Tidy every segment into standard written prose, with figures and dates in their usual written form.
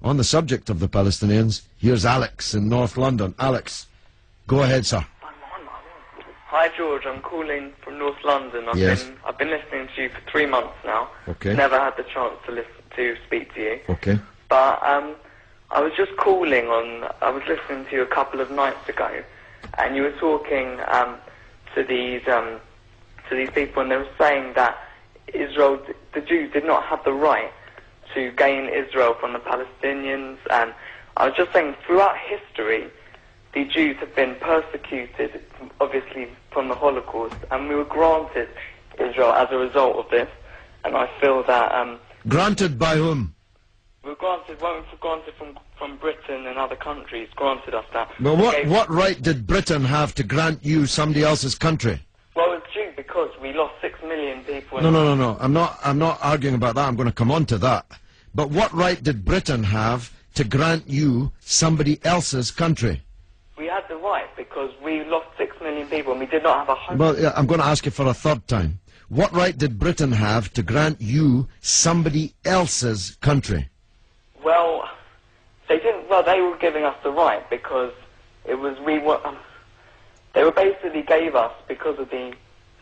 On the subject of the Palestinians, here's Alex in North London. Alex, go ahead, sir. Hi George, I'm calling from North London. I've been listening to you for 3 months now. Okay. Never had the chance to speak to you. Okay. But I was just calling I was listening to you a couple of nights ago, and you were talking to these people, and they were saying that Israel, the Jews, did not have the right to gain Israel from the Palestinians. And I was just saying, throughout history, the Jews have been persecuted, obviously from the Holocaust, and we were granted Israel as a result of this. And I feel that granted by whom? We were granted from Britain and other countries. Granted us that. Well, what right did Britain have to grant you somebody else's country? Well, it's due because we lost 6 million people. No. I'm not arguing about that. I'm going to come on to that. But what right did Britain have to grant you somebody else's country? We had the right because we lost 6 million people and we did not have a home. Well, yeah, I'm going to ask you for a third time. What right did Britain have to grant you somebody else's country? Well, they didn't. Well, they were giving us the right because it was they were basically gave us because of the.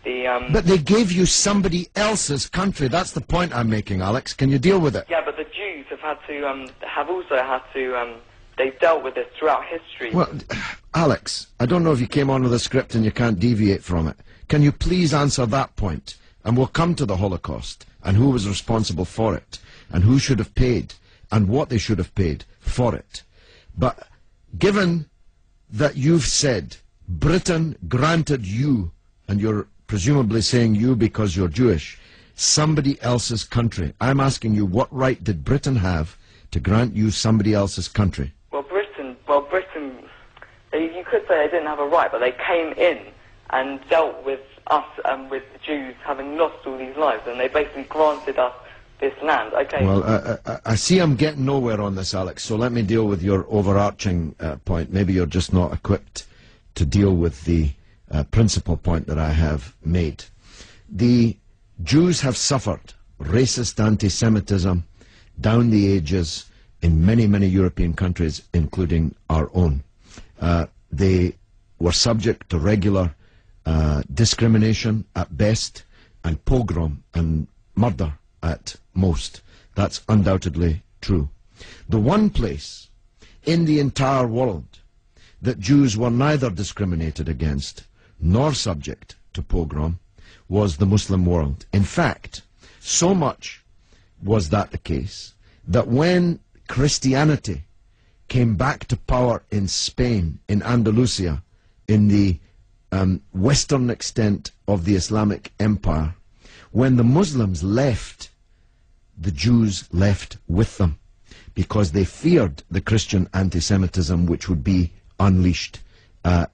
But they gave you somebody else's country. That's the point I'm making, Alex. Can you deal with it? Yeah, but the Jews have also had to. They've dealt with this throughout history. Well, Alex, I don't know if you came on with a script and you can't deviate from it. Can you please answer that point? And we'll come to the Holocaust and who was responsible for it and who should have paid and what they should have paid for it. But given that you've said Britain granted you, and you're presumably saying you because you're Jewish, somebody else's country, I'm asking you, what right did Britain have to grant you somebody else's country? Britain, you could say they didn't have a right, but they came in and dealt with us and with the Jews having lost all these lives, and they basically granted us this land. Okay. Well, I see I'm getting nowhere on this, Alex, so let me deal with your overarching point. Maybe you're just not equipped to deal with the principal point that I have made. The Jews have suffered racist anti-Semitism down the ages in many, many European countries, including our own. They were subject to regular discrimination at best, and pogrom and murder at most. That's undoubtedly true. The one place in the entire world that Jews were neither discriminated against nor subject to pogrom was the Muslim world. In fact, so much was that the case that when Christianity came back to power in Spain, in Andalusia, in the western extent of the Islamic Empire, when the Muslims left, the Jews left with them because they feared the Christian anti-Semitism which would be unleashed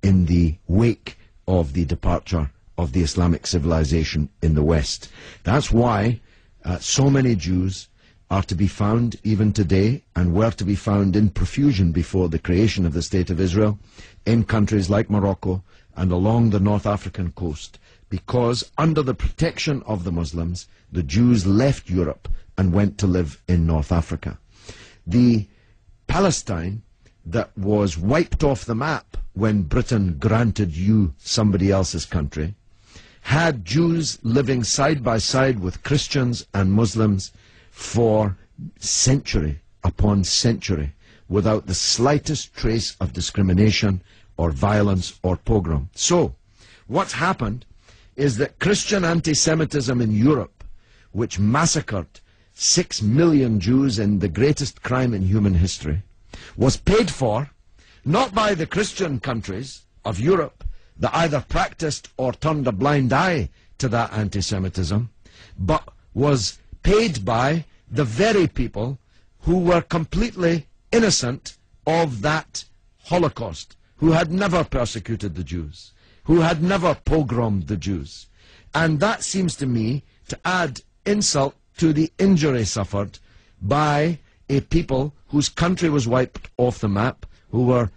in the wake of the departure of the Islamic civilization in the West. That's why so many Jews are to be found even today, and were to be found in profusion before the creation of the State of Israel, in countries like Morocco and along the North African coast, because under the protection of the Muslims, the Jews left Europe and went to live in North Africa. The Palestine that was wiped off the map when Britain granted you somebody else's country had Jews living side by side with Christians and Muslims for century upon century without the slightest trace of discrimination or violence or pogrom. So, what's happened is that Christian anti-Semitism in Europe, which massacred 6 million Jews in the greatest crime in human history, was paid for not by the Christian countries of Europe that either practiced or turned a blind eye to that anti-Semitism, but was paid by the very people who were completely innocent of that Holocaust, who had never persecuted the Jews, who had never pogromed the Jews. And that seems to me to add insult to the injury suffered by a people whose country was wiped off the map, who were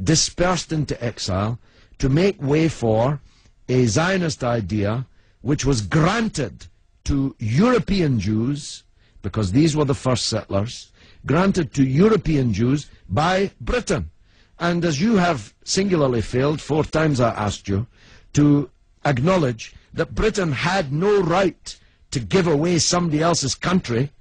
dispersed into exile, to make way for a Zionist idea which was granted to European Jews, because these were the first settlers, granted to European Jews by Britain. And as you have singularly failed, 4 times I asked you, to acknowledge that Britain had no right to give away somebody else's country,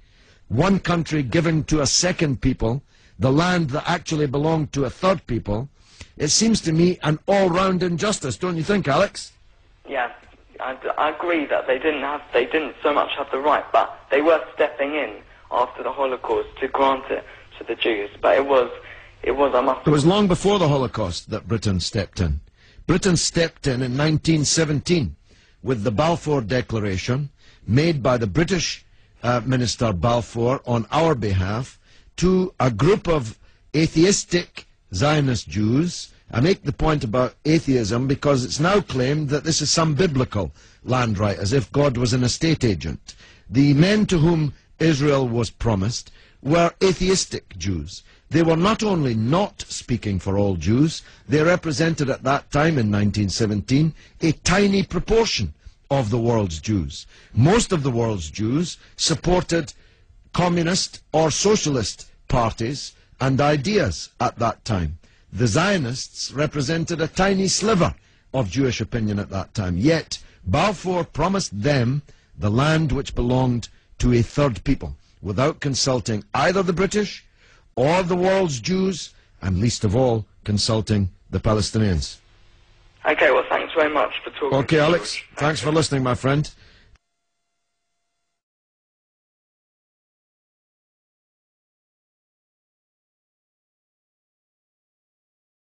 one country giving to a second people, the land that actually belonged to a third people, it seems to me an all-round injustice, don't you think, Alex? Yes, I agree that they didn't so much have the right, but they were stepping in after the Holocaust to grant it to the Jews. But it was long before the Holocaust that Britain stepped in. Britain stepped in 1917 with the Balfour Declaration made by the British Minister Balfour on our behalf to a group of atheistic Zionist Jews. I make the point about atheism because it's now claimed that this is some biblical land right, as if God was an estate agent. The men to whom Israel was promised were atheistic Jews. They were not only not speaking for all Jews, they represented at that time in 1917 a tiny proportion of the world's Jews. Most of the world's Jews supported communist or socialist parties and ideas at that time. The Zionists represented a tiny sliver of Jewish opinion at that time. Yet Balfour promised them the land which belonged to a third people, without consulting either the British or the world's Jews, and least of all, consulting the Palestinians. Okay, well, thanks very much for talking. Okay, Alex, thanks for listening, my friend.